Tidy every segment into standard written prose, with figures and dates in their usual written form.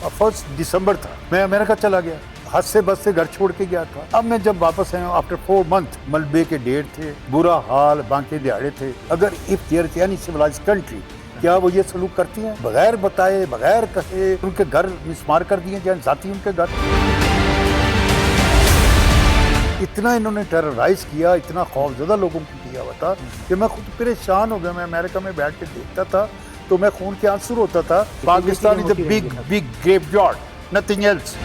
1 दिसंबर था, मैं अमेरिका चला गया, हद से बस से घर छोड़ के गया था। अब मैं जब वापस आया आफ्टर 4 मंथ, मलबे के ढेर थे, बुरा हाल, बांके दिहाड़े थे। अगर if there any civilised country, क्या वो ये सलूक करती हैं? बगैर बताए, बगैर कहे उनके घर मिसमार कर दिए जाए, जाती उनके घर। इतना इन्होंने टेरराइज किया, इतना खौफजदा लोगों को किया हुआ था कि मैं खुद परेशान हो गया। मैं अमेरिका में बैठ के देखता था तो मैं खून के आंसू होता था। Pakistan is a big graveyard, nothing else.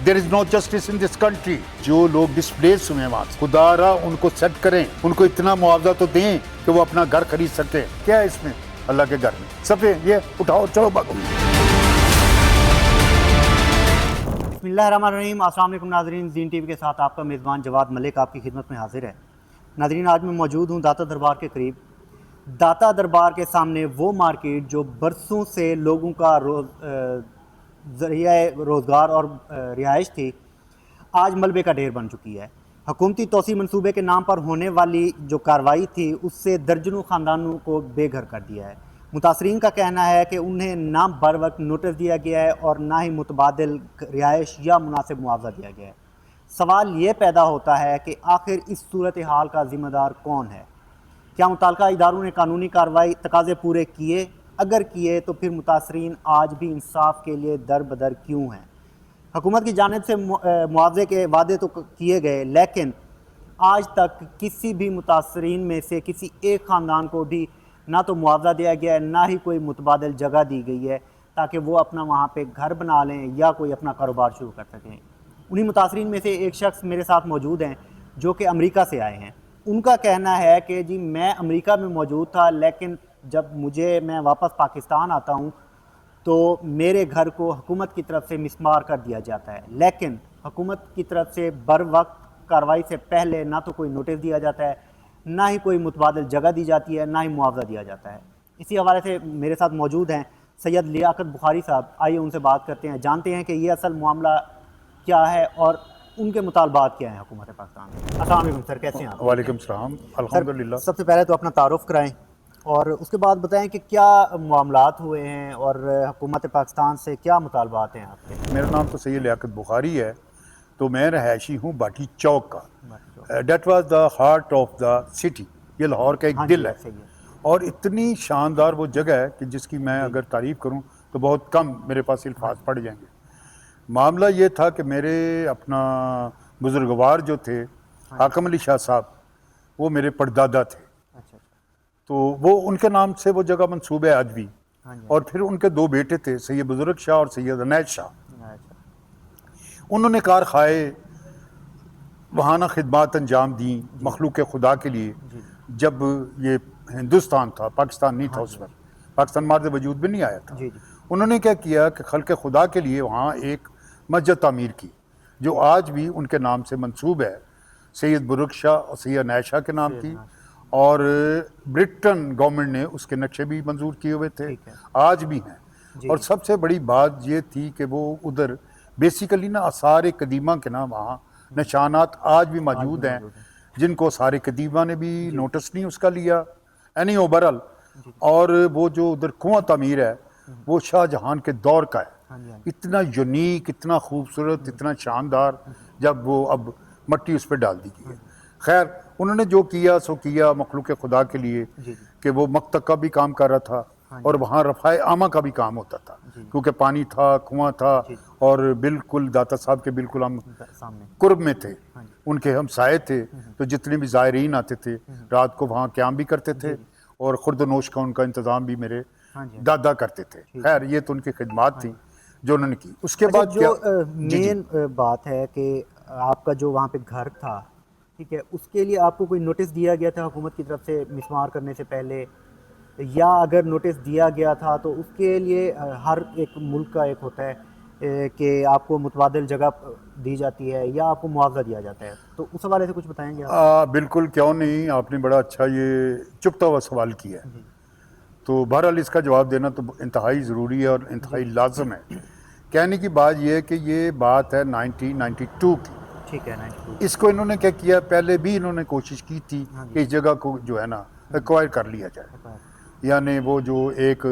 There is no justice in this country. जो लोग डिस्प्लेस हुए हैं वहां से, खुदारा उनको सेट करें, उनको इतना मुआवजा तो दें कि वो अपना घर खरीद सके। क्या है इसमें अल्लाह के घर में? सब ये उठाओ चलो भागो। बिस्मिल्लाहिर्रहमानिर्रहीम। अस्सलाम वालेकुम नाज़रीन, ज़ीन टीवी के साथ आपका मेज़बान जवाद मलिक आपकी खिदमत में हाजिर है। नाज़रीन, आज मैं मौजूद हूँ दाता दरबार के करीब। दाता दरबार के सामने वो मार्केट जो बरसों से लोगों का ज़रिया रोज़गार और रिहाइश थी, आज मलबे का ढेर बन चुकी है। हुकूमती तोसी मंसूबे के नाम पर होने वाली जो कार्रवाई थी, उससे दर्जनों ख़ानदानों को बेघर कर दिया है। मुतासरीन का कहना है कि उन्हें ना बर वक्त नोटिस दिया गया है और ना ही मुतबादिल रिहाइश या मुनासिब मुआवजा दिया गया है। सवाल ये पैदा होता है कि आखिर इस सूरत हाल का ज़िम्मेदार कौन है? क्या मुताल्लिका इदारों ने कानूनी कार्रवाई तकाज़े पूरे किए? अगर किए तो फिर मुतासरीन आज भी इंसाफ के लिए दर बदर क्यों हैं? हुकूमत की जानिब से मुआवजे के वादे तो किए गए, लेकिन आज तक किसी भी मुतासरीन में से किसी एक ख़ानदान को भी ना तो मुआवजा दिया गया है, ना ही कोई मुतबादिल जगह दी गई है ताकि वो अपना वहाँ पे घर बना लें या कोई अपना कारोबार शुरू कर सकें। उन्हीं मुतासरीन में से एक शख्स मेरे साथ मौजूद हैं जो कि अमेरिका से आए हैं। उनका कहना है कि जी मैं अमेरिका में मौजूद था, लेकिन जब मैं वापस पाकिस्तान आता हूँ तो मेरे घर को हुकूमत की तरफ से मिसमार कर दिया जाता है, लेकिन हुकूमत की तरफ से बर वक्त कार्रवाई से पहले ना तो कोई नोटिस दिया जाता है, ना ही कोई मुतबादिल जगह दी जाती है, ना ही मुआवजा दिया जाता है। इसी हवाले से मेरे साथ मौजूद हैं सैयद लियाकत बुखारी साहब। आइए उनसे बात करते हैं, जानते हैं कि ये असल मामला क्या है और उनके मुतालबात क्या हैं हुकूमत पाकिस्तान में। अस्सलाम वालेकुम सर, कैसे हैं आप? वालेकुम सलाम, अल्हम्दुलिल्लाह। सबसे पहले तो अपना तारुफ कराएं और उसके बाद बताएं कि क्या मामलात हुए हैं और हुकूमत पाकिस्तान से क्या मुतालबात हैं आपके। मेरा नाम तो सैयद लियाकत बुखारी है, तो मैं रहायशी हूँ बाटी चौक का। That was the heart of the city. ये लाहौर का एक दिल है और इतनी शानदार वो जगह है कि जिसकी मैं अगर तारीफ़ करूँ तो बहुत कम मेरे पास अल्फाज पड़ जाएंगे। मामला ये था कि मेरे अपना बुजुर्गवार जो थे हाकम अली शाह साहब, वो मेरे परदादा थे। अच्छा। तो वो उनके नाम से वो जगह मंसूब है आज भी। और फिर उनके 2 बेटे थे, सैयद बुजुर्ग शाह और सैयद अनैत शाह। उन्होंने कार खाए वहाँ ना खिदमात अंजाम दी मखलूक खुदा के लिए। जब ये हिंदुस्तान था, पाकिस्तान नहीं था उस वक्त, पाकिस्तान मार्द वजूद भी नहीं आया था। उन्होंने क्या किया कि खल्क़ खुदा के लिए वहाँ एक मस्जिद तामीर की, जो आज भी उनके नाम से मंसूब है, सैयद बुजुर्ग शाह और सैयद अनैत शाह के नाम की। और ब्रिटेन गवर्नमेंट ने उसके नक्शे भी मंजूर किए हुए थे, आज भी हैं। और सबसे बड़ी बात ये थी कि वो उधर बेसिकली ना आसार कदीमा के ना वहाँ निशानात आज भी मौजूद हैं, जिनको आसार कदीमा ने भी नोटिस नहीं उसका लिया एनी ओवरऑल। और वो जो उधर कुआं तामीर है वो शाहजहां के दौर का है। इतना यूनिक, इतना खूबसूरत, इतना शानदार, जब वो अब मट्टी उस पर डाल दी गई है। खैर, उन्होंने जो किया सो किया मखलूक खुदा के लिए कि वो मकतब का भी काम कर रहा था और वहाँ रफ़ाए आमा का भी काम होता था, क्योंकि पानी था, कुआं था और बिल्कुल दाता साहब के बिल्कुल हम कुर्ब में थे, उनके हम साए थे। तो जितने भी ज़ायरीन आते थे रात को वहाँ क़याम भी करते थे और खुर्द-नोश का उनका इंतज़ाम भी मेरे दादा करते थे। खैर, ये तो उनकी खिदमात थी जो उन्होंने की। उसके बाद जो मेन बात है कि आपका जो वहाँ पे घर था, ठीक है, उसके लिए आपको कोई नोटिस दिया गया था हुकूमत की तरफ से मिसमार करने से पहले, या अगर नोटिस दिया गया था तो उसके लिए हर एक मुल्क का एक होता है कि आपको मुतबादिल जगह दी जाती है या आपको मुआवजा दिया जाता है, तो उस हवाले से कुछ बताएंगे आप? बिल्कुल, क्यों नहीं, आपने बड़ा अच्छा ये चुभता हुआ सवाल किया है। तो बहरहाल इसका जवाब देना तो इंतहाई ज़रूरी है और इंतहाई लाजम है। कहने की बात यह है कि ये बात है 1992 की। ठीक है, 92। इसको इन्होंने क्या किया, पहले भी इन्होंने कोशिश की थी कि इस जगह को जो है ना एक्वायर कर लिया जाए। यानी वो जो एक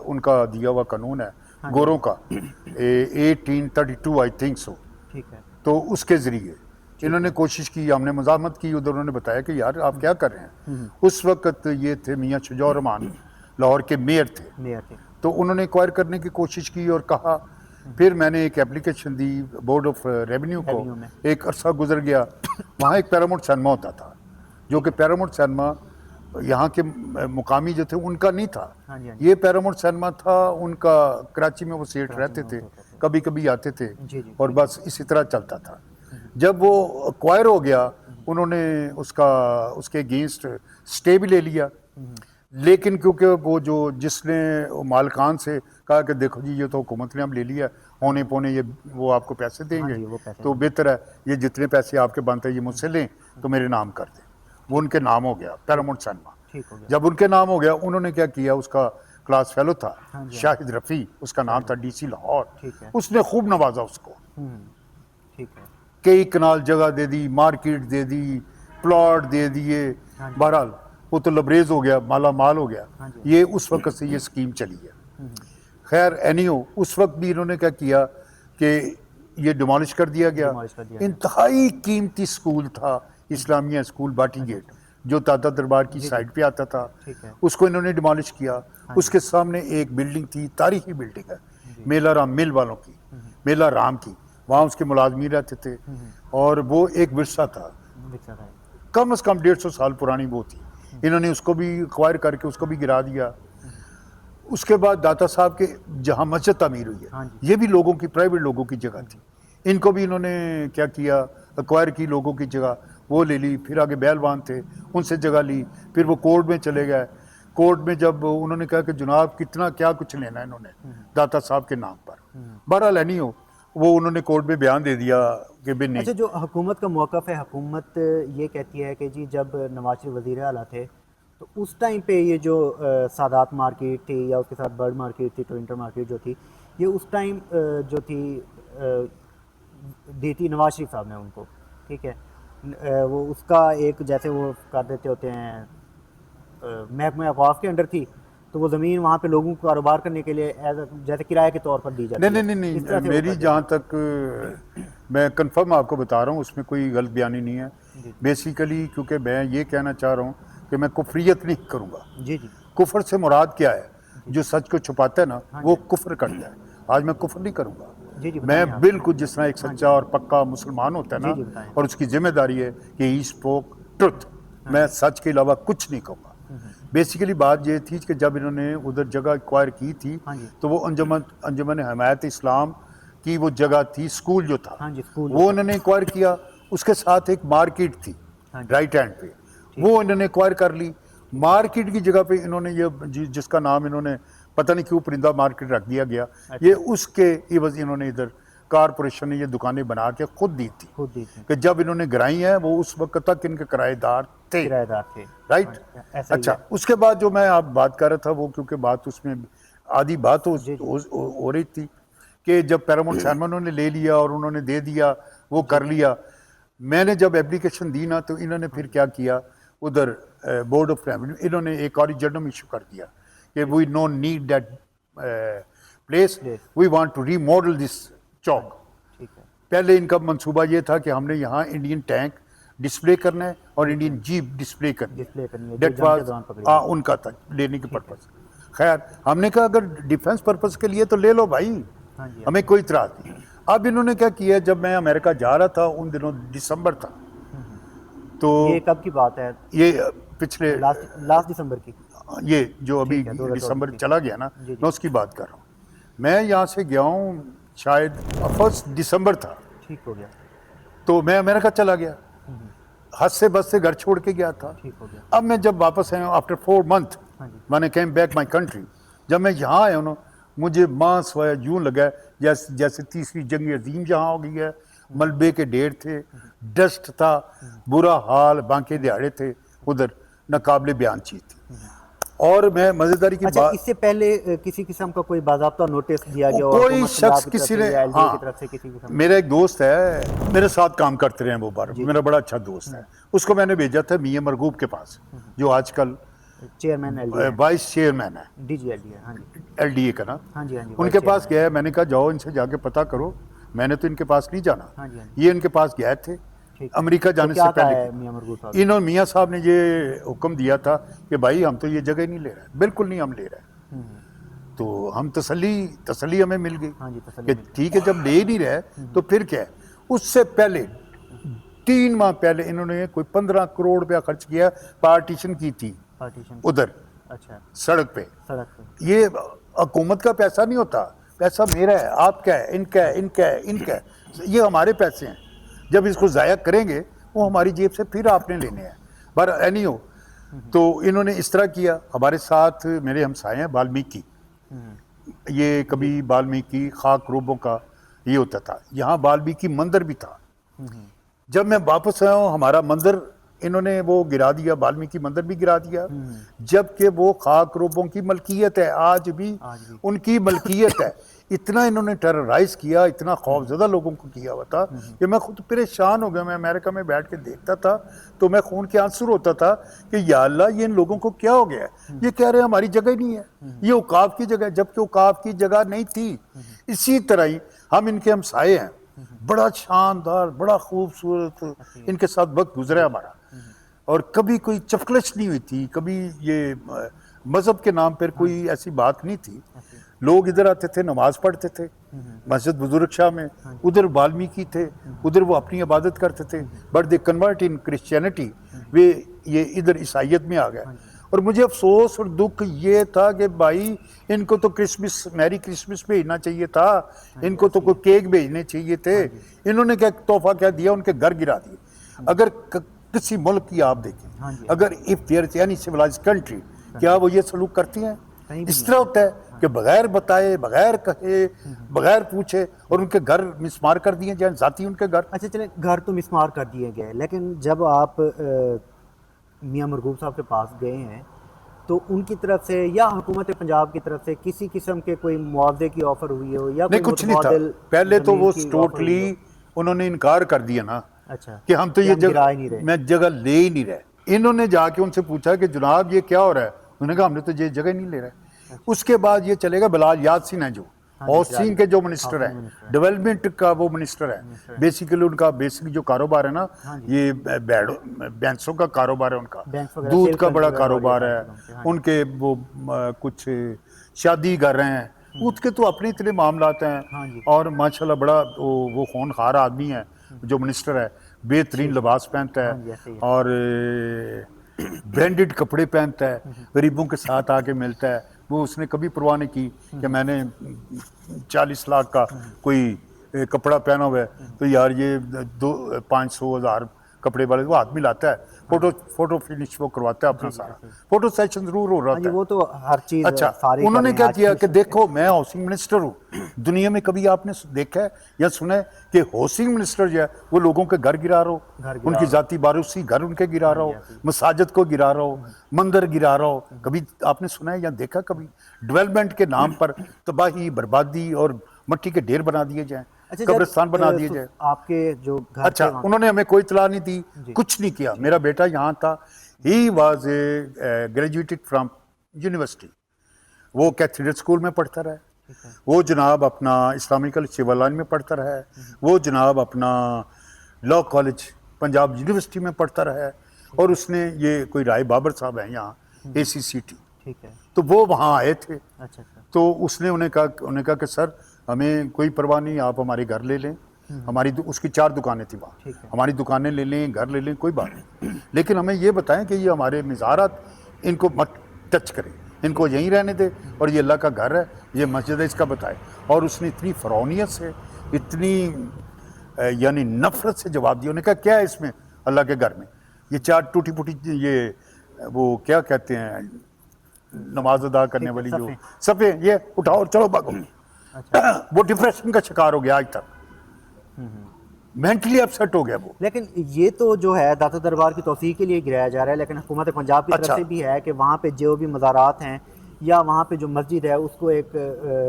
उनका दिया हुआ कानून है गोरों का 1832 आई थिंक सो, ठीक है। तो उसके ज़रिए इन्होंने कोशिश की, हमने मज़ाहमत की, उधर उन्होंने बताया कि यार आप क्या कर रहे हैं। उस वक्त ये थे मियाँ शुजा-उर रहमान, लाहौर के मेयर थे, तो उन्होंने इंक्वायर करने की कोशिश की और कहा। फिर मैंने एक application the board of revenue को, एक अरसा गुजर गया। वहाँ एक पैरामाउंट सिनेमा होता था, जो कि पैरामाउंट सिनेमा यहाँ के मुकामी जो थे उनका नहीं था। ये पैरामाउंट सिनेमा था उनका, कराची में वो सेठ रहते थे, कभी कभी आते थे और बस इसी तरह चलता था। जब वो एक्वायर हो गया, उन्होंने उसके अगेंस्ट स्टे भी ले लिया, लेकिन क्योंकि वो जो जिसने मालकान से कहा कि देखो जी ये तो हुकूमत ने अब ले लिया, होने पौने ये वो आपको पैसे देंगे, तो बेहतर है ये जितने पैसे आपके बनते हैं ये मुझसे लें तो मेरे नाम कर दें। वो उनके नाम हो गया पैरामाउंट सिनेमा। जब उनके नाम हो गया, उन्होंने क्या किया, उसका क्लास फेलो था शाहिद रफ़ी, उसका नाम था डीसी लाहौर, उसने खूब नवाजा उसको, कई कनाल जगह दे दी, मार्केट दे दी, प्लॉट दे दिए, बहरहाल वो तो लबरेज हो गया, माला माल हो गया। ये उस वक्त से ये स्कीम चली है। खैर एनीहो, उस वक्त भी इन्होंने क्या किया कि ये डिमोलिश कर दिया गया। इंतहाई कीमती स्कूल था इस्लामिया स्कूल बाटी गेट, जो दादा दरबार की साइड पे आता था, उसको इन्होंने डिमोलिश किया। उसके सामने एक बिल्डिंग थी, तारीखी बिल्डिंग है, मेला राम मिल वालों की, मेला राम की, वहाँ उसके मुलाजमी रहते थे और वो एक विरसा था, कम से कम 150 साल पुरानी वो थी। इन्होंने उसको भी एक्वायर करके उसको भी गिरा दिया। उसके बाद दाता साहब के जहाँ मस्जिद तामीर हुई है, ये भी लोगों की, प्राइवेट लोगों की जगह थी, इनको भी इन्होंने क्या किया, एक्वायर की लोगों की जगह, वो ले ली। फिर आगे बैलवान थे, उनसे जगह ली, फिर वो कोर्ट में चले गए। कोर्ट में जब उन्होंने कहा कि जनाब कितना क्या कुछ लेना है इन्होंने दाता साहब के नाम पर, बहरहाल नहीं हो, वो उन्होंने कोर्ट में बयान दे दिया कि भी नहीं। अच्छा, जो हुकूमत का मौक़िफ़ है, हुकूमत ये कहती है कि जी जब नवाज शरीफ वज़ीर आला थे तो उस टाइम पे ये जो सादात मार्केट थी या उसके साथ बर्ड मार्केट थी, तो इंटर मार्केट जो थी, ये उस टाइम जो थी दी थी नवाज शरीफ साहब ने उनको, ठीक है। वो उसका एक जैसे वो कर देते होते हैं महकमा अवाफ के अंडर थी, तो वो ज़मीन वहाँ पे लोगों को कारोबार करने के लिए जैसे किराए के तौर पर दी जाती है। नहीं, मेरी जहाँ तक मैं कंफर्म आपको बता रहा हूँ, उसमें कोई गलत बयानी नहीं है। बेसिकली क्योंकि मैं ये कहना चाह रहा हूँ कि मैं कुफरियत नहीं करूँगा। जी। कुफर से मुराद क्या है, जो सच को छुपाता है ना वो कुफर करता है। आज मैं कुफर नहीं करूँगा, मैं बिल्कुल जिस तरह एक सच्चा और पक्का मुसलमान होता है ना, और उसकी जिम्मेदारी है कि ही स्पोक ट्रुथ, मैं सच के अलावा कुछ नहीं कहूँगा। बेसिकली बात ये थी कि जब इन्होंने उधर जगह एक्वायर की थी, तो वो अंजुमन हमायत इस्लाम की वो जगह थी, स्कूल जो था वो उन्होंने एक्वायर किया। उसके साथ एक मार्केट थी राइट हैंड पे, वो इन्होंने एक्वायर कर ली। मार्केट की जगह पे इन्होंने ये जिसका नाम इन्होंने पता नहीं क्यों परिंदा मार्केट रख दिया गया, ये उसके इवज़ इन्होंने इधर कारपोरेशन ने ये दुकानें बना के खुद दी थी कि जब इन्होंने गिराई हैं वो उस वक्त तक इनके किराएदार थे। राइट। अच्छा, उसके बाद जो मैं आप बात कर रहा था वो, क्योंकि बात उसमें आधी बात हो रही थी कि जब पैरामाउंट सिनेमा उन्होंने ले लिया और उन्होंने दे दिया, वो कर लिया। मैंने जब एप्लीकेशन दी ना, तो इन्होंने फिर क्या किया, उधर बोर्ड ऑफ रेवेन्यू इन्होंने एक ऑरिजिनम इशू कर दिया कि we no need that place, we want to remodel this chowk. पहले इनका मंसूबा ये था कि हमने यहाँ इंडियन टैंक डिस्प्ले करना है और इंडियन जीप डिस्प्ले करनी है, दैट वाज उनका था लेने के पर्पस। खैर हमने कहा अगर डिफेंस पर्पस के लिए तो ले लो भाई, हमें कोई इतराज़ नहीं। अब इन्होंने क्या किया, जब मैं अमेरिका जा रहा था उन दिनों दिसंबर था, तो ये कब की बात है, ये पिछले लास्ट दिसंबर की, ये जो अभी दिसंबर चला गया ना, मैं उसकी बात कर रहा हूँ। मैं यहाँ से गया हूँ शायद 1 दिसंबर था, ठीक हो गया, तो मैं अमेरिका चला गया, हद से बस से घर छोड़ के गया था। ठीक हो गया। अब मैं जब वापस आया आफ्टर 4 मंथ, मैंने केम बैक माई कंट्री, जब मैं यहाँ आया ना, मुझे मांस वाया यूँ लगा जैसे तीसरी जंग अजीम जहाँ हो गई है। मलबे के ढेर थे, डस्ट था, बुरा हाल, बांके दिहाड़े थे, उधर नाकाबिले बयान चीज थी। और मैं मजेदारी की बात, इससे पहले किसी किस्म का कोई बाज़ाब्ता नोटिस दिया गया, कोई शख्स किसी ने, हाँ, मेरा एक दोस्त है, मेरे साथ काम करते रहे वो बार, मेरा बड़ा अच्छा दोस्त है, उसको मैंने भेजा था मियां मरगूब के पास, जो आजकल चेयरमैन एलडीए वाइस चेयरमैन है डीजीएलडीए, हाँ जी LDA का ना, हाँ जी हाँ जी उनके vice पास chairman। गया है। मैंने कहा जाओ इनसे जाके पता करो, मैंने तो इनके पास नहीं जाना। हाँ जी हाँ ये इनके पास गए थे ठीक है। अमेरिका तो जाने क्या से कहा पहले है की। मियां मरगूब साहब? इन्होंने मियाँ साहब ने ये हुक्म दिया था कि भाई हम तो ये जगह नहीं ले रहे, बिल्कुल नहीं हम ले रहे। तो हम तसल्ली हमें मिल गई हाँ जी, तसल्ली कि मिल गई। ठीक है, जब ले ही नहीं रहे तो फिर क्या है। उससे पहले 3 माह पहले इन्होंने कोई 15 करोड़ रुपया खर्च किया, पार्टीशन की थी पार्टीशन उधर अच्छा सड़क पे। सड़क पे ये हुकूमत का पैसा नहीं होता, पैसा मेरा है, आपका है, इनका है, इनका है, इनका है, ये हमारे पैसे हैं। जब इसको ज़ाया करेंगे वो हमारी जेब से फिर आपने लेने हैं। पर एनी हो, तो इन्होंने इस तरह किया। हमारे साथ मेरे हमसाए हैं वाल्मीकि, ये कभी वाल्मीकि खाक रूबों का ये होता था, यहाँ वाल्मीकि मंदिर भी था। जब मैं वापस आया हूँ हमारा मंदिर इन्होंने वो गिरा दिया, वाल्मीकि मंदिर भी गिरा दिया, जबकि वो खाक रूबों की मलकियत है, आज भी उनकी मलकियत है। इतना इन्होंने टेरराइज किया, इतना खौफजदा लोगों को किया हुआ था कि मैं खुद परेशान हो गया। मैं अमेरिका में बैठ के देखता था तो मैं खून के आंसू होता था कि या अल्लाह ये इन लोगों को क्या हो गया है। ये कह रहे हैं हमारी जगह ही नहीं है, ये औकाफ की जगह है, जबकि औकाफ की जगह नहीं थी। इसी तरह ही हम इनके हमसाए हैं, बड़ा शानदार, बड़ा खूबसूरत इनके साथ वक्त गुजरा हमारा, और कभी कोई चफकलश नहीं हुई थी, कभी ये मजहब के नाम पर कोई ऐसी बात नहीं थी। लोग इधर आते थे, नमाज पढ़ते थे मस्जिद बुजुर्ग शाह में, उधर वाल्मीकि थे, उधर वो अपनी इबादत करते थे, but they convert in Christianity, वे ये इधर ईसाइयत में आ गए। और मुझे अफसोस और दुख ये था कि भाई इनको तो क्रिसमस, मैरी क्रिसमस भेजना चाहिए था, इनको तो कोई केक भेजने चाहिए थे। इन्होंने क्या तोहफा क्या दिया, उनके घर गिरा दिए। अगर किसी मुल्क की आप देखें, अगर if there is any civilised country, क्या वो ये सलूक करती हैं? इस तरह होता है कि बगैर बताए, बगैर कहे, बगैर पूछे, और उनके घर मिसमार कर दिए जाए, जाती उनके घर। अच्छा चले, घर तो मिसमार कर दिए गए, लेकिन जब आप मियां मरगूब साहब के पास गए हैं तो उनकी तरफ से या हुकूमत पंजाब की तरफ से किसी किस्म के कोई मुआवजे की ऑफर हुई हो या नहीं, कोई कुछ नहीं था। मुतबादिल पहले तो ज़मीन वो की offer टोटली हुई उन्होंने इनकार कर दिया ना, अच्छा कि हम तो कि ये हम गिरा ही नहीं जगह रहे। मैं जगह ले ही नहीं रहे। इन्होंने जाके उनसे पूछा कि जनाब ये क्या हो रहा है, उन्होंने कहा हमने तो ये जगह नहीं ले रहे। उसके बाद ये चलेगा बिलाल यासीन है जो हाउसिंग के जो मिनिस्टर है, डेवलपमेंट का वो मिनिस्टर है। बेसिकली उनका बेसिक जो कारोबार है ना, ये बैंसों का कारोबार है, उनका दूध का बड़ा कारोबार है, उनके वो कुछ शादी कर रहे हैं, उसके तो अपने इतने मामलात हैं। और माशाल्लाह बड़ा वो खूनखार आदमी है जो मिनिस्टर है, बेहतरीन लिबास पहनता है और ब्रांडेड कपड़े पहनता है, गरीबों के साथ आके मिलता है। वो उसने कभी परवाह नहीं की कि मैंने 40 लाख का कोई कपड़ा पहना हुआ है तो यार ये 500,000 कपड़े वाले वो आदमी लाता है, फोटो फिनिश वो करवाता है अपना सारा, फोटो सेशन जरूर हो रहा है। वो तो हर चीज अच्छा, सारी उन्होंने करें क्या आज किया की कि देखो मैं हाउसिंग मिनिस्टर हूँ। दुनिया में कभी आपने देखा है या सुना है कि हाउसिंग मिनिस्टर जो है वो लोगों के घर गिरा रहा हो, उनकी जाती बारूसी घर उनके गिरा रहा हो, मसाजिद को गिरा रहा हो, मंदिर गिरा रहा हो? कभी आपने सुना है या देखा कभी? डेवलपमेंट के नाम पर तबाही, बर्बादी और मिट्टी के ढेर बना दिए जाए, कब्रिस्तान बना दिए जाए। आपके जो घर अच्छा, उन्होंने हमें कोई इतला नहीं दी, कुछ नहीं किया। मेरा बेटा यहाँ था, he was graduated from university, वो कैथेड्रल स्कूल में पढ़ता रहा, वो जनाब अपना इस्लामिक सिविल लाइन में पढ़ता रहा है, वो जनाब अपना लॉ कॉलेज पंजाब यूनिवर्सिटी में पढ़ता रहा है, और उसने ये कोई राय बाबर साहब हैं यहाँ ACCT, ठीक है, तो वो वहाँ आए थे। अच्छा अच्छा, तो उसने उन्हें कहा कि सर हमें कोई परवाह नहीं, आप हमारी घर ले लें, हमारी उसकी 4 दुकानें थी वहाँ, हमारी दुकानें ले लें, घर ले लें, कोई बात नहीं, लेकिन हमें ये बताएं कि ये हमारे मज़ारात इनको मत टच करें, इनको यहीं रहने दे, और ये अल्लाह का घर है, ये मस्जिद है, इसका बताएं। और उसने इतनी फ़रौनियत से, इतनी यानी नफ़रत से जवाब दिया। उन्होंने कहा क्या है इसमें अल्लाह के घर में? ये 4 टूटी फूटी ये वो क्या कहते हैं नमाज अदा करने वाली जो सफ़े, ये उठाओ चलो भागो। वो डिप्रेशन का शिकार हो गया आज तक, मेंटली अपसेट हो गया वो। लेकिन ये तो जो है दाता दरबार की तौसीह के लिए गिराया जा रहा है, लेकिन हुकूमत पंजाब की तरफ से भी है कि वहाँ पे जो भी मज़ारात हैं या वहाँ पे जो मस्जिद है उसको एक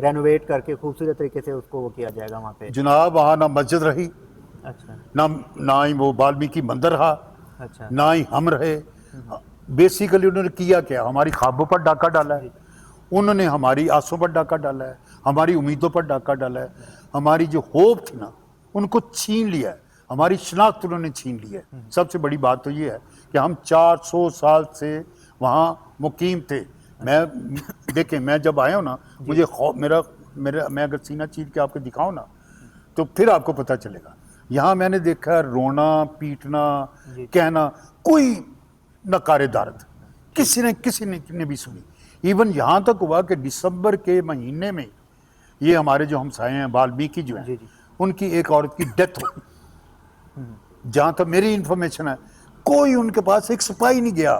रेनोवेट करके खूबसूरत तरीके से उसको वो किया जाएगा वहाँ पे। जनाब वहाँ ना मस्जिद रही, अच्छा, ना ही वो वाल्मीकि मंदिर रहा, अच्छा, ना ही हम रहे। बेसिकली उन्होंने किया क्या, हमारी ख्वाबों पर डाका डाला है, उन्होंने हमारी आसों पर डाका डाला है, हमारी उम्मीदों पर डाका डाला है, हमारी जो होप थी ना उनको छीन लिया है, हमारी शनाख्त उन्होंने छीन ली है। सबसे बड़ी बात तो ये है कि हम 400 साल से वहाँ मुकीम थे। मैं देखें, मैं जब आया हूँ ना, मुझे मेरा मेरा मैं अगर सीना चीर के आपको दिखाऊँ ना तो फिर आपको पता चलेगा। यहाँ मैंने देखा रोना पीटना कहना, कोई नकारे दर्द किसी ने भी सुनी। इवन यहाँ तक हुआ कि दिसंबर के महीने में ये हमारे जो हमसाए हैं वाल्मीकि जो हैं, उनकी एक औरत की डेथ हो, जहाँ तक मेरी इंफॉर्मेशन है कोई उनके पास एक सिपाही नहीं गया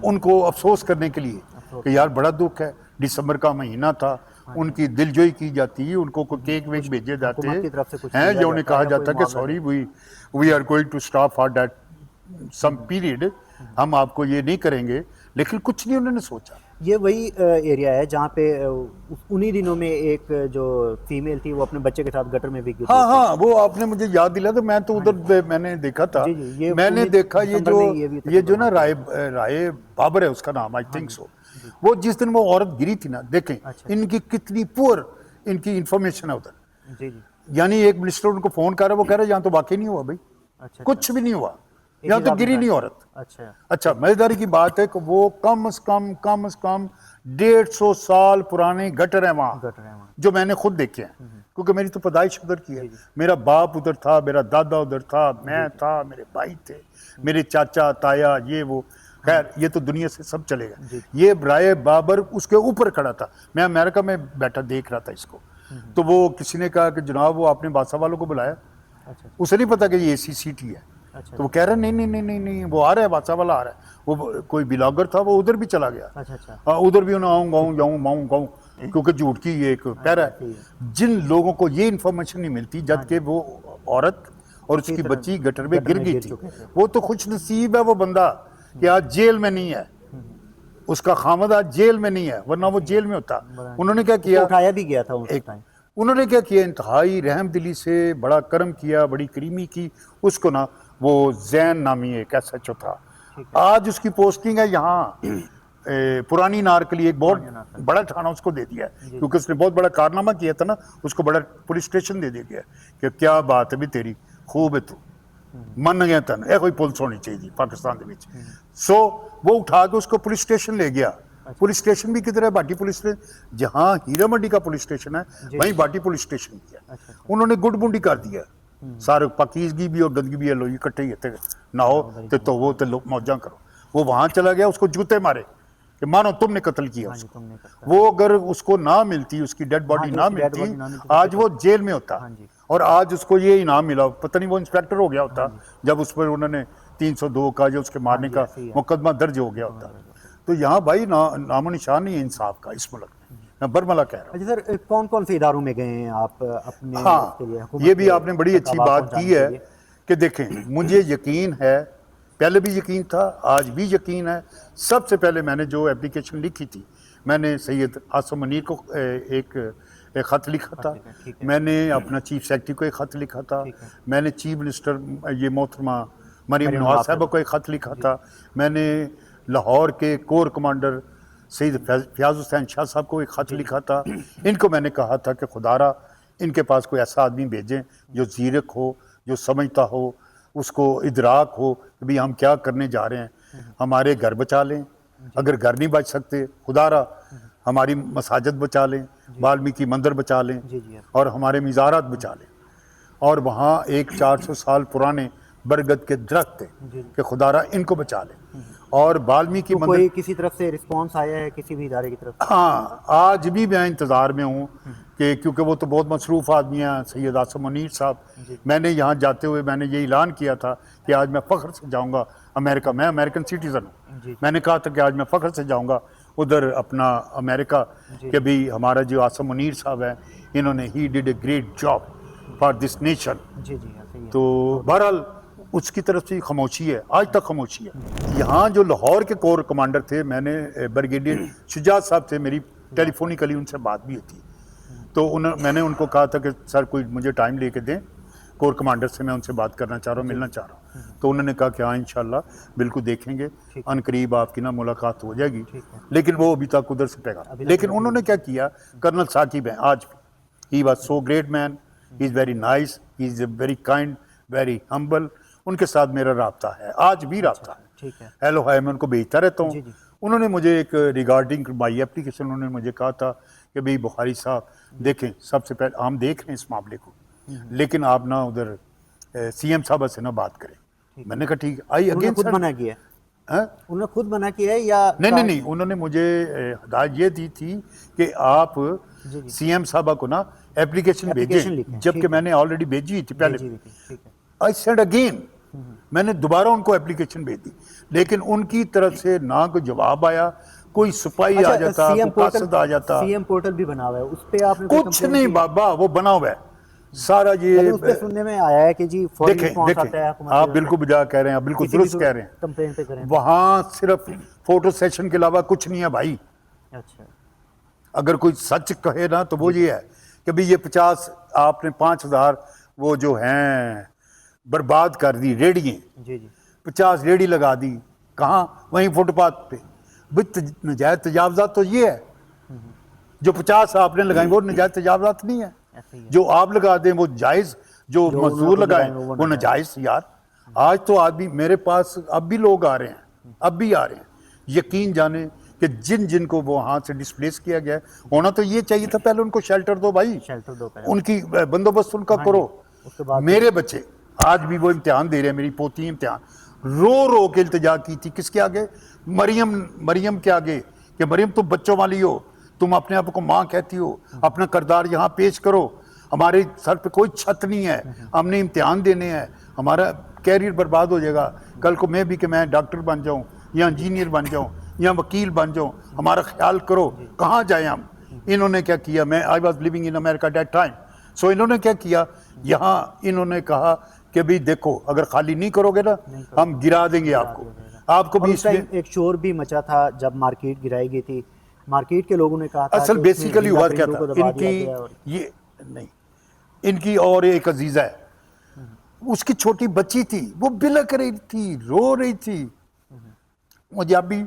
उनको अफसोस करने के लिए कि यार बड़ा दुख है, दिसंबर का महीना था, उनकी दिलजोई की जाती है, उनको कोई केक वेक भेजे जाते हैं, जो उन्हें कहा जाता है कि sorry we are going to stop for that some period, हम आपको ये नहीं करेंगे, लेकिन कुछ नहीं उन्होंने सोचा। ये वही एरिया है जहाँ पे उन्हीं दिनों में एक जो फीमेल थी वो अपने बच्चे के साथ गटर में भीग गई। हाँ, वो आपने मुझे याद दिला, तो मैं तो उधर मैंने देखा था। मैंने देखा ये जो ना राय बाबर है उसका नाम, आई थिंक सो, वो जिस दिन वो औरत गिरी थी ना, देखें इनकी कितनी पुअर इनकी इंफॉर्मेशन है उधर। यानी एक मिनिस्टर उनको फोन कर रहा है, वो कह रहा है यहाँ तो वाकई नहीं हुआ भाई, कुछ भी नहीं हुआ, यहाँ तो गिरी नहीं औरत। अच्छा, मजेदारी की बात है कि वो कम से कम 150 साल पुराने गटर हैं वहाँ, जो मैंने खुद देखे हैं, क्योंकि मेरी तो पैदाइश उधर की है। मेरा बाप उधर था, मेरा दादा उधर था, मैं था, मेरे भाई थे, मेरे चाचा ताया, ये वो, खैर ये तो दुनिया से सब चलेगा। ये राय बाबर उसके ऊपर खड़ा था, मैं अमेरिका में बैठा देख रहा था इसको, तो वो किसी ने कहा कि जनाब वो आपने बादशाह वालों को बुलाया, उसे नहीं पता कि ये ACCT है। तो वो कह रहा है नहीं, वो आ रहा है, बादशाह वाला आ रहा है। वो कोई ब्लॉगर था, वो उधर भी चला गया। उधर भी उन्हें आऊँ, क्योंकि झूठ की ये एक कह रहा है। जिन लोगों को ये इन्फॉर्मेशन नहीं मिलती, जबकि वो औरत और उसकी बच्ची गटर में गिर गई थी, वो तो खुश नसीब है वो बंदा कि आज जेल में नहीं है, उसका खामद आज जेल में नहीं है, वरना वो जेल में होता। उन्होंने क्या किया, उठाया भी गया था उस टाइम। उन्होंने क्या किया, इंतहाई रहम दिली से बड़ा करम किया, बड़ी करीमी की उसको ना। वो जैन नामी एक SHO था, आज उसकी पोस्टिंग है यहाँ पुरानी नारकली, एक बहुत बड़ा थाना उसको दे दिया है, क्योंकि उसने बहुत बड़ा कारनामा किया था ना, उसको बड़ा पुलिस स्टेशन दे दिया कि क्या बात है भी तेरी, खूब है तू, मन गया तन, कोई पुलिस होनी चाहिए पाकिस्तान के बीच। सो वो उठा के उसको पुलिस स्टेशन ले गया। पुलिस स्टेशन भी किधर है, बाटी पुलिस स्टेशन, जहाँ हीरा मंडी का पुलिस स्टेशन है वहीं बाटी पुलिस स्टेशन किया। उन्होंने गुड बुंडी कर दिया, सारे पाकीज़गी भी और गंदगी भी लो इकट्ठे ही नहाओ तो वो तो मौजा करो। वो वहां चला गया, उसको जूते मारे कि मानो तुमने कत्ल किया उसको। वो अगर उसको ना मिलती, उसकी डेड बॉडी ना मिलती, आज वो जेल में होता, और आज उसको ये इनाम मिला, पता नहीं वो इंस्पेक्टर हो गया होता जब उस पर उन्होंने 302 का जो उसके मारने का मुकदमा दर्ज हो गया होता। तो यहाँ भाई नामो निशान नहीं है इंसाफ का इस मुल्क में, मैं बरमला कह रहा हूँ। अच्छा सर, कौन कौन से इदारों में गए हैं आप अपने? हाँ, ये भी आपने बड़ी अच्छी बात की है कि देखें, मुझे यकीन है, पहले भी यकीन था, आज भी यकीन है। सबसे पहले मैंने जो एप्लीकेशन लिखी थी, मैंने सैयद आसम मुनीर को एक ख़त लिखा था, मैंने अपना चीफ सेक्रेटरी को एक ख़त लिखा था, मैंने चीफ मिनिस्टर ये मोहतरमा मरीम नवाज साहब को एक ख़त लिखा था, मैंने लाहौर के कोर कमांडर सईद फयाज हुसैन शाह साहब को एक ख़त लिखा था। इनको मैंने कहा था कि खुदारा इनके पास कोई ऐसा आदमी भेजें जो ज़ीरक हो, जो समझता हो, उसको इदराक हो कि भाई हम क्या करने जा रहे हैं, हमारे घर बचा लें, अगर घर नहीं बच सकते खुदारा हमारी मसाजिद बचा लें, वाल्मीकि मंदिर बचा लें, और हमारे मिज़ारात बचा लें। और वहाँ एक 400 साल पुराने बरगद के दरख्त थे कि खुदारा इनको बचा लें। और वाल्मीकि मंदिर, कोई किसी तरफ से रिस्पांस आया है किसी भी इदारे की तरफ? हाँ, आज भी मैं इंतज़ार में हूँ कि क्योंकि वो तो बहुत मसरूफ़ आदमी हैं सैयद आसम मुनीर साहब। मैंने यहाँ जाते हुए मैंने ये ऐलान किया था कि आज मैं फ़ख्र से जाऊँगा अमेरिका, मैं अमेरिकन सिटीज़न हूँ, मैंने कहा था कि आज मैं फ़ख्र से जाऊँगा उधर अपना अमेरिका, कि भाई हमारा जो आसम मुनीर साहब है, इन्होंने he did a great job for this nation. तो बहरहाल उसकी तरफ से खामोशी है, आज तक खामोशी है। यहाँ जो लाहौर के कोर कमांडर थे, मैंने ब्रिगेडियर शुजात साहब से मेरी टेलीफोनिकली उनसे बात भी होती, तो मैंने उनको कहा था कि सर कोई मुझे टाइम लेके दें, कोर कमांडर से मैं उनसे बात करना चाह रहा हूँ, मिलना चाह रहा हूँ। तो उन्होंने कहा कि हाँ इंशाल्लाह बिल्कुल देखेंगे, अनकरीब आपकी ना मुलाकात हो जाएगी। लेकिन वो अभी तक उधर से पैगा। लेकिन उन्होंने क्या किया, कर्नल साकिब हैं आज भी, he was so great man, he is very nice, he is very kind, very humble. उनके साथ मेरा राब्ता है, आज भी राब्ता है। ठीक है। हेलो हाय मैं उनको भेजता रहता जी, हूँ। जी। उन्होंने मुझे एक रिगार्डिंग माई एप्लीकेशन उन्होंने मुझे कहा था कि भाई बुखारी साहब देखें, सबसे पहले हम देख रहे हैं इस मामले को, लेकिन आप ना उधर सीएम साहब से ना बात करें। मैंने कहा ठीक है। आई उन्होंने अगेन खुद सर, मना किया है? हैं? उन्होंने खुद मना किया है या नहीं, उन्होंने मुझे हिदायत ये दी थी कि आप जी, जी। सीएम साहब को ना एप्लीकेशन एप्लीकेशन भेजें, लिखें, जबकि ठीक है। मैंने ऑलरेडी भेजी थी पहले। जी, जी, ठीक है। आई सेड अगेन, मैंने दोबारा उनको एप्लीकेशन भेज दी, लेकिन उनकी तरफ से ना कोई जवाब आया, कोई सिपाही आ जाता, कोई कासद आ जाता, सीएम पोर्टल भी बना हुआ है, उस पे आपने कोई कुछ कंप्लेंट नहीं की है? बाबा, वो बना हुआ है सारा लेकिन ये। उस पे सुनने में आया है कि जी फौरी देखें रिस्पॉन्स आता है देखें, हुकूमत आप की बिल्कुल बुझा कह रहे हैं, आप बिल्कुल किसी भी दुरुस्त कह रहे हैं। कंप्लेंट पे करें। वहाँ सिर्फ फोटो सेशन के अलावा कुछ नहीं है भाई। अच्छा। अगर कोई सच कहे ना तो वो ये है कि भाई ये 50 आपने 5000 वो जो हैं बर्बाद कर दी रेडियाँ, जी, जी। 50 रेडी लगा दी, कहाँ? वहीं फुटपाथ पे। भाई नजायज तजावजात तो ये है, जो 50 आपने लगाई वो नजायज तजावजात नहीं है। ऐसे ही है। जो आप लगा दें वो जायज़, जो जो मजदूर उन्होंने लगाए लगाए वो वो नाजायज़। यार आज तो आदमी मेरे पास अब भी लोग आ रहे हैं, अब भी आ रहे हैं। यकीन जाने कि जिन जिन को वो वहाँ से डिस्प्लेस किया गया है, होना तो ये चाहिए था पहले उनको शेल्टर दो भाई, शेल्टर दो पहले। उनकी बंदोबस्त उनका हाँ करो। जी, उसके बाद मेरे बच्चे आज भी वो इम्तिहान दे रहे हैं, मेरी पोती इम्तिहान रो रो के इल्तिजा की थी किसके आगे? मरियम के आगे, कि मरियम तुम बच्चों वाली हो, तुम अपने आप को माँ कहती हो, अपना किरदार यहाँ पेश करो। हमारे सर पे कोई छत नहीं है, हमने इम्तिहान देने हैं, हमारा कैरियर बर्बाद हो जाएगा। कल को मैं भी कि मैं डॉक्टर बन जाऊँ या इंजीनियर बन जाऊँ या वकील बन जाऊँ, हमारा ख्याल करो कहाँ जाए हम। इन्होंने क्या किया, मैं I was living in America that time, so इन्होंने क्या किया, यहाँ इन्होंने कहा कि भाई देखो अगर खाली नहीं करोगे ना हम गिरा देंगे आपको और भी। उस टाइम इसमें एक शोर भी मचा था जब मार्केट गिराई गई थी, मार्केट के लोगों ने कहा था असल कि उसमें बेसिकली जिंदा हुआ क्या परिंदों को था, दबा दिया गया इनकी और ये नहीं, इनकी और एक अजीजा है, उसकी छोटी बच्ची थी, वो बिलक रही थी, रो रही थी। मुझे अभी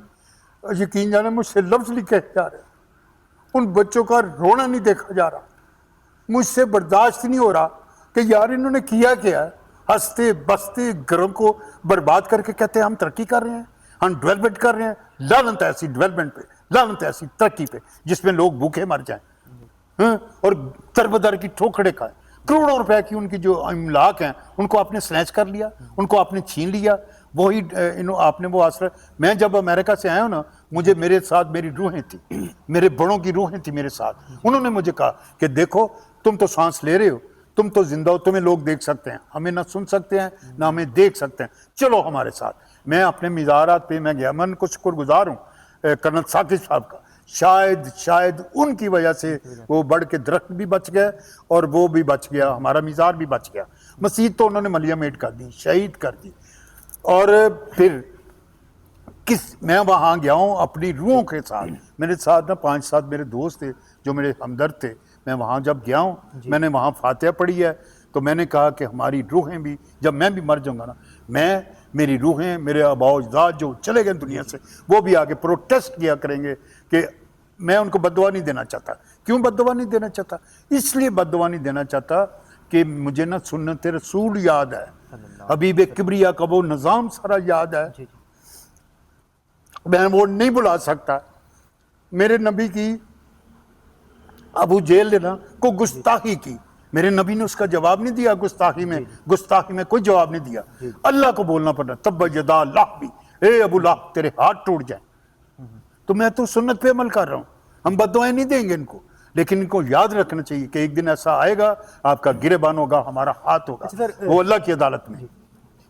यकीन जाने मुझसे लफ्ज लिखे जा रहे, उन बच्चों का रोना नहीं देखा जा रहा। मुझसे बर्दाश्त नहीं हो रहा कि यार इन्होंने किया क्या है। हंसते बसते घरों को बर्बाद करके कहते हैं हम तरक्की कर रहे हैं, हम डेवलपमेंट कर रहे हैं। लानत है ऐसी डेवलपमेंट पे, लानत है ऐसी तरक्की पे जिसमें लोग भूखे मर जाएं, हाँ? और तरबदर की ठोकरे खाए। करोड़ों रुपए की उनकी जो इमलाक हैं उनको आपने स्नैच कर लिया, उनको आपने छीन लिया। वही आपने वो आसरा। मैं जब अमेरिका से आया हूँ ना, मुझे मेरे साथ मेरी रूहें थी, मेरे बड़ों की रूहें थी मेरे साथ। उन्होंने मुझे कहा कि देखो तुम तो सांस ले रहे हो, तुम तो जिंदा हो, तुम्हें लोग देख सकते हैं, हमें ना सुन सकते हैं ना हमें देख सकते हैं, चलो हमारे साथ। मैं अपने मिज़ारात पे मैं गया, मैं उनको शुक्रगुजार हूँ कर्नल साकिब साहब का। शायद उनकी वजह से वो बढ़ के दरख्त भी बच गए और वो भी बच गया, हमारा मिज़ार भी बच गया। मस्जिद तो उन्होंने मलिया मेट कर दी, शहीद कर दी। और फिर मैं वहाँ गया हूँ अपनी रूहों के साथ, मेरे साथ ना 5-7 मेरे दोस्त थे जो मेरे हमदर्द थे। मैं वहाँ जब गया हूँ, मैंने वहाँ फातिहा पढ़ी है, तो मैंने कहा कि हमारी रूहें भी, जब मैं भी मर जाऊँगा ना, मेरी रूहें, मेरे आबाओ-अजदाद जो चले गए दुनिया से, वो भी आगे प्रोटेस्ट किया करेंगे कि मैं उनको बद्दुआ नहीं देना चाहता। क्यों बद्दुआ नहीं देना चाहता? इसलिए बद्दुआ नहीं देना चाहता कि मुझे ना सुन्नत रसूल याद है, हबीब किबरिया का वो निज़ाम सारा याद है, मैं वो नहीं बुला सकता। मेरे नबी की अबू जेल ने ना को गुस्ताखी की, मेरे नबी ने उसका जवाब नहीं दिया। गुस्ताखी में कोई जवाब नहीं दिया। अल्लाह को बोलना पड़ा, तब यदा लाह भी, ए अबू लाह तेरे हाथ टूट जाए। तो मैं तो सुन्नत पे अमल कर रहा हूँ, हम बद्दुआएं नहीं देंगे इनको, लेकिन इनको याद रखना चाहिए कि एक दिन ऐसा आएगा, आपका गिरेबान होगा, हमारा हाथ होगा, वो अल्लाह की अदालत में।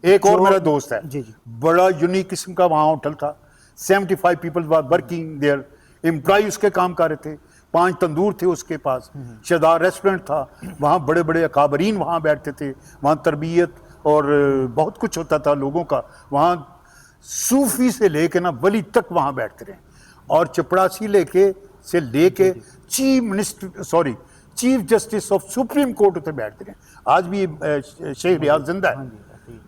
एक और मेरा दोस्त है, बड़ा यूनिक किस्म का वहाँ होटल था, 75 people were working there, employ उसके काम कर रहे थे, 5 तंदूर थे उसके पास, शानदार रेस्टोरेंट था, वहाँ बड़े बड़े अकाबरीन वहाँ बैठते थे, वहाँ तरबियत और बहुत कुछ होता था लोगों का। वहाँ सूफी से लेके ना वली तक वहाँ बैठते रहे, और चपड़ासी से लेके chief justice of supreme court उत्ते बैठते रहे। आज भी शेख रियाज जिंदा है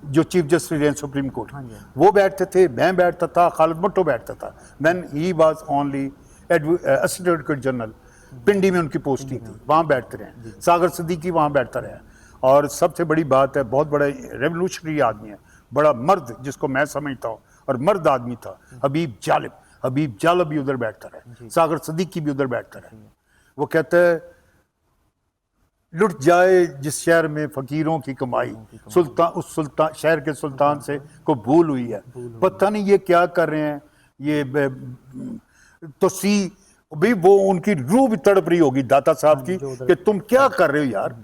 जो चीफ जस्टिस रहे सुप्रीम कोर्ट, वो बैठते थे, मैं बैठता था, खालिद भुट्टो बैठता था। When he was only assistant advocate general, Pindi में उनकी पोस्टिंग थी, वहाँ बैठते रहे। सागर सिद्दीकी वहाँ बैठता रहा। और सबसे बड़ी बात है, बहुत बड़ा रेवोल्यूशनरी आदमी है, बड़ा मर्द जिसको मैं समझता हूँ, और मर्द आदमी था हबीब जालिब भी उधर बैठता रहा, सागर सिद्दीकी भी उधर बैठता रहा। वो कहता है लुट जाए जिस शहर में फकीरों की कमाई, सुल्तान शहर के सुल्तान से को भूल हुई है। पता नहीं ये क्या कर रहे हैं ये तो सी भी वो उनकी रूह भी तड़प रही होगी दाता साहब की कि तुम क्या कर रहे हो यार।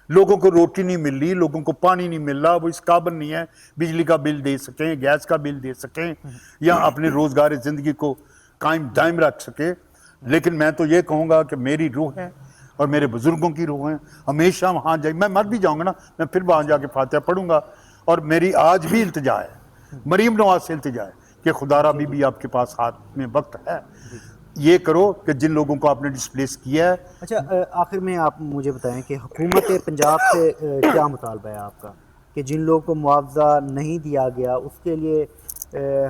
लोगों को रोटी नहीं मिल रही, लोगों को पानी नहीं मिल रहा, वो इस काबिल नहीं है बिजली का बिल दे सकें, गैस का बिल दे सकें, या अपने रोजगार ज़िंदगी को कायम दायम रख सके। लेकिन मैं तो ये कहूँगा कि मेरी रूह है और मेरे बुजुर्गों की रूह है, हमेशा वहाँ जाए। मैं मर भी जाऊँगा ना, मैं फिर वहाँ जाके फातिहा पढ़ूंगा। और मेरी आज भी इल्तिजा है, मरीम नवाज से इल्तिजा है कि खुदारा भी आपके पास हाथ में वक्त है, ये करो कि जिन लोगों को आपने डिस्प्लेस किया है। अच्छा, आखिर में आप मुझे बताएं कि हुकूमत पंजाब से क्या मुतालबा है आपका कि जिन लोगों को मुआवजा नहीं दिया गया उसके लिए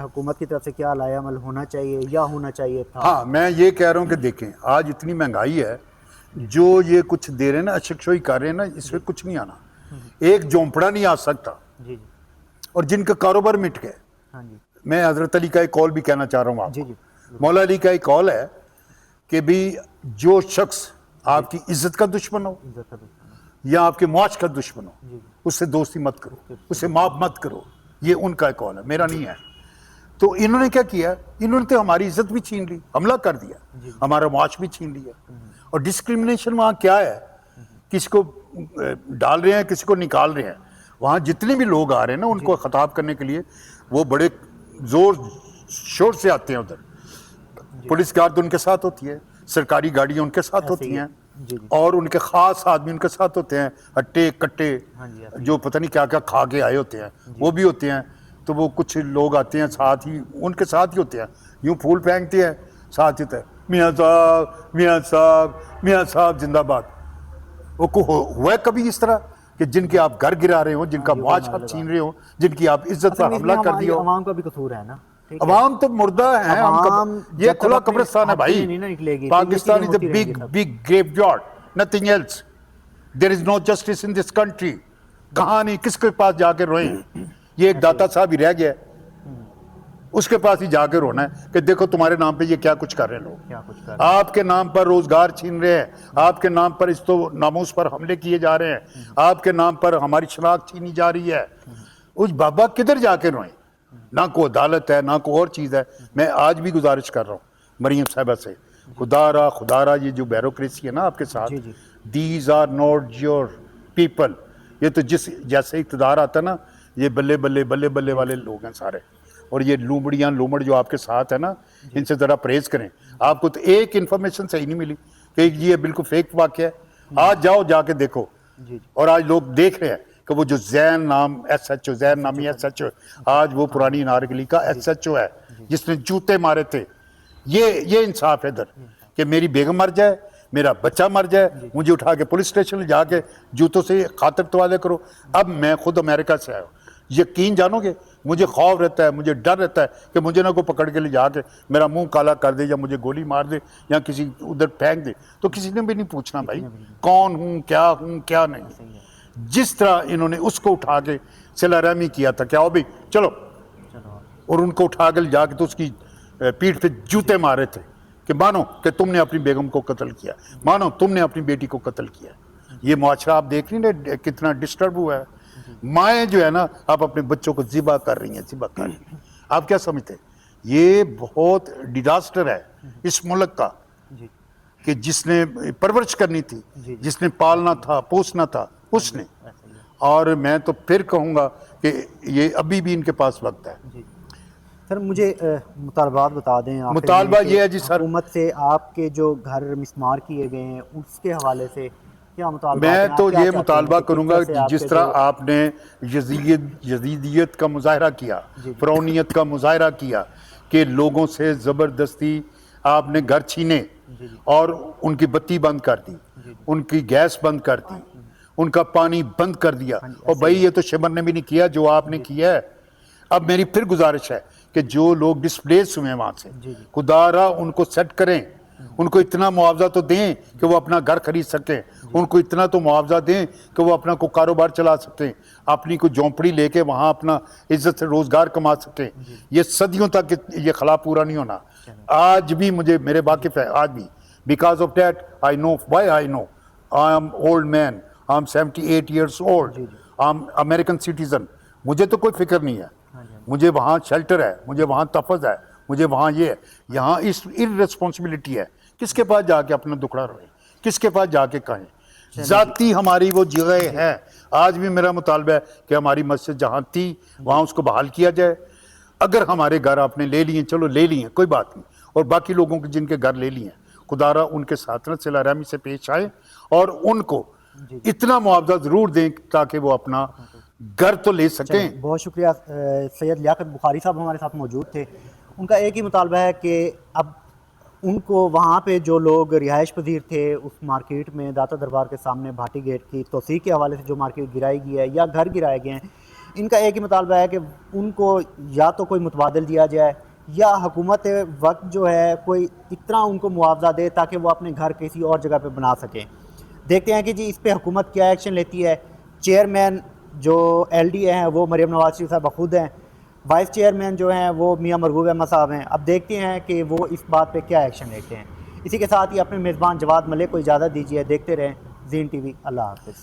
हुकूमत की तरफ से क्या लायामल होना चाहिए या होना चाहिए था? हाँ, मैं ये कह रहा हूँ कि देखें आज इतनी महंगाई है, जो ये कुछ दे रहे हैं ना, अशिक्षोई कर रहे हैं ना, इसमें कुछ नहीं आना। एक झोंपड़ा नहीं आ सकता। जी। और जिनका कारोबार मिट गए, हाँ जी, मैं हजरत अली का एक कॉल भी कहना चाह रहा हूँ जी आपको। जी, मौला अली का एक कॉल है कि भी जो शख्स आपकी इज्जत का दुश्मन हो इज्जत का दुश्मन। या आपके मुआश का दुश्मन हो, उससे दोस्ती मत करो, उसे माफ मत करो। ये उनका एक कॉल है, मेरा नहीं है। तो इन्होंने क्या किया, इन्होंने तो हमारी इज्जत भी छीन ली, हमला कर दिया, हमारा मुआश भी छीन लिया। और डिस्क्रिमिनेशन वहाँ क्या है, किसी को डाल रहे हैं, किसी को निकाल रहे हैं। वहाँ जितने भी लोग आ रहे हैं ना, उनको खिताब करने के लिए वो बड़े जोर शोर से आते हैं उधर। पुलिस गार्ड उनके साथ होती है, सरकारी गाड़ियाँ उनके साथ होती हैं, और उनके ख़ास आदमी उनके साथ होते हैं, हट्टे कट्टे जो पता नहीं क्या क्या खा के आए होते हैं, वो भी होते हैं। तो वो कुछ लोग आते हैं साथ ही, उनके साथ ही होते हैं, यूँ फूल फेंकते हैं, साथ ही होता है मियाँ साहब मियाँ साहब मियाँ साहब जिंदाबाद। वो को हुआ है कभी इस तरह कि जिनके आप घर गिरा रहे हो, जिनका मुआश आप छीन रहे हो, जिनकी आप इज्जत पर हमला कर दिया हो? अवाम का भी कसूर है ना। अवाम तो मुर्दा है, ये खुला कब्रिस्तान है भाई। Pakistan is a big graveyard, nothing else. There is no justice in this country. कहाँ नहीं, किसके पास जाकर रोए? ये एक दाता साहब ही रह गया, उसके पास ही जाकर रोना है कि देखो तुम्हारे नाम पे ये क्या कुछ कर रहे हैं लोग, आपके नाम पर रोजगार छीन रहे हैं, आपके नाम पर इस तो नामूस पर हमले किए जा रहे हैं, आपके नाम पर हमारी शनाख्त छीनी जा रही है। उस बाबा किधर जाके रोएं? ना को अदालत है, ना को और चीज़ है। मैं आज भी गुजारिश कर रहा हूँ मरीम साहबा से, खुदारा ये जो ब्यूरोक्रेसी है ना आपके साथ, these are not your people. ये तो जिस जैसे इक़्तिदार आता है ना, ये बल्ले बल्ले बल्ले बल्ले वाले लोग हैं सारे। और ये लूमड़ियाँ लोमड़ जो आपके साथ है ना, इनसे ज़रा परहेज़ करें। आपको तो एक इन्फॉर्मेशन सही नहीं मिली कि ये बिल्कुल फेक वाक़या है। आज जाओ जाके देखो। और आज लोग देख रहे हैं कि वो जो जैन नाम SHO, जैन नामी SHO, आज वो पुरानी नारगली का SHO है जिसने जूते मारे थे। ये इंसाफ है इधर कि मेरी बेगम मर जाए, मेरा बच्चा मर जाए, मुझे उठा के पुलिस स्टेशन ले जाके जूतों से खातिर तवाले करो। अब मैं खुद अमेरिका से आया हूँ, यकीन जानोगे मुझे खौफ रहता है, मुझे डर रहता है कि मुझे ना कोई पकड़ के ले जाके मेरा मुंह काला कर दे या मुझे गोली मार दे या किसी उधर फेंक दे। तो किसी ने भी नहीं पूछना भाई कौन हूँ क्या नहीं। जिस तरह इन्होंने उसको उठा के सिला रहमी किया था, क्या हो भाई चलो, और उनको उठा के ले जाके तो उसकी पीठ पे जूते मारे थे कि मानो कि तुमने अपनी बेगम को कत्ल किया, मानो तुमने अपनी बेटी को कत्ल किया। ये मुआशरा आप देख रही हैं कितना डिस्टर्ब हुआ है। माएँ जो है ना, आप अपने बच्चों को ज़िबा कर रही हैं। आप क्या समझते हैं? ये बहुत डिजास्टर है इस मुल्क का कि जिसने परवरिश करनी थी, जिसने पालना था, पोसना था, उसने। और मैं तो फिर कहूँगा कि ये अभी भी इनके पास वक्त है। सर मुझे मुतालबात बता दें। मुतालबा ये है जी सर, हुकूमत से आपके जो घर मिसमार किए गए हैं उसके हवाले से क्या मुतालबा? मैं तो ये मुतालबा करूँगा जिस तरह आपने यजीदियत का मुजाहरा किया, फ़िरौनियत का मुजाहरा किया कि लोगों से ज़बरदस्ती आपने घर छीने, जी, जी। और उनकी बत्ती बंद कर दी, जी। उनकी गैस बंद कर दी, उनका पानी बंद कर दिया। हाँ जी, और ऐसे भाई ही ये तो शिमर ने भी नहीं किया जो आपने किया है। अब मेरी फिर गुजारिश है कि जो लोग डिस्प्लेस हुए हैं वहाँ से, जी, जी। खुदारा उनको सेट करें, उनको इतना मुआवजा तो दें कि वो अपना घर खरीद सकें, उनको इतना तो मुआवजा दें कि वो अपना को कारोबार चला सकें, अपनी को झोंपड़ी लेके वहाँ अपना इज्जत से रोज़गार कमा सकें। ये सदियों तक ये खला पूरा नहीं होना। आज भी मुझे मेरे वाकिफ़ है, आज भी, because of that I know why I know, I am old man, I am 78 years old, I am American citizen. मुझे तो कोई फिक्र नहीं है, मुझे वहाँ शेल्टर है, मुझे वहाँ तफज है, मुझे वहाँ ये है। यहाँ इस इररिस्पॉन्सिबिलिटी है, किसके पास जाके अपना दुखड़ा रोए, किसके पास जाके कहें। जाती हमारी वो जगह है। आज भी मेरा मुतालबा है कि हमारी मस्जिद जहाँ थी वहाँ उसको बहाल किया जाए। अगर हमारे घर आपने ले लिए, चलो ले लिए, कोई बात नहीं, और बाकी लोगों के जिनके घर ले लिए, खुदारा उनके साथ न सिला रहमी से पेश आए और उनको इतना मुआवजा ज़रूर दें ताकि वो अपना घर तो ले सकें। बहुत शुक्रिया। सैयद लियाकत बुखारी साहब हमारे साथ मौजूद थे। उनका एक ही मुतालबा है कि अब उनको वहाँ पे जो लोग रिहाइश पजीर थे उस मार्केट में दाता दरबार के सामने भाटी गेट की तोसी के हवाले से जो मार्केट गिराई गई है या घर गिराए गए हैं, इनका एक ही मुतालबा है कि उनको या तो कोई मुतबादल दिया जाए या हुकूमत वक्त जो है कोई इतना उनको मुआवजा दे ताकि वो अपने घर किसी और जगह पे बना सकें। देखते हैं कि जी इस पे हुकूमत क्या एक्शन लेती है। चेयरमैन जो LD हैं वो मरियम नवाज शरीफ साहब खुद हैं, वाइस चेयरमैन जो हैं वो मियां मरगूब अहमद साहब हैं। अब देखते हैं कि वो इस बात पे क्या एक्शन लेते हैं। इसी के साथ ही अपने मेज़बान जवाद मलिक को इजाज़त दीजिए। देखते रहें ज़ीन TV। अल्लाह हाफ़िज़।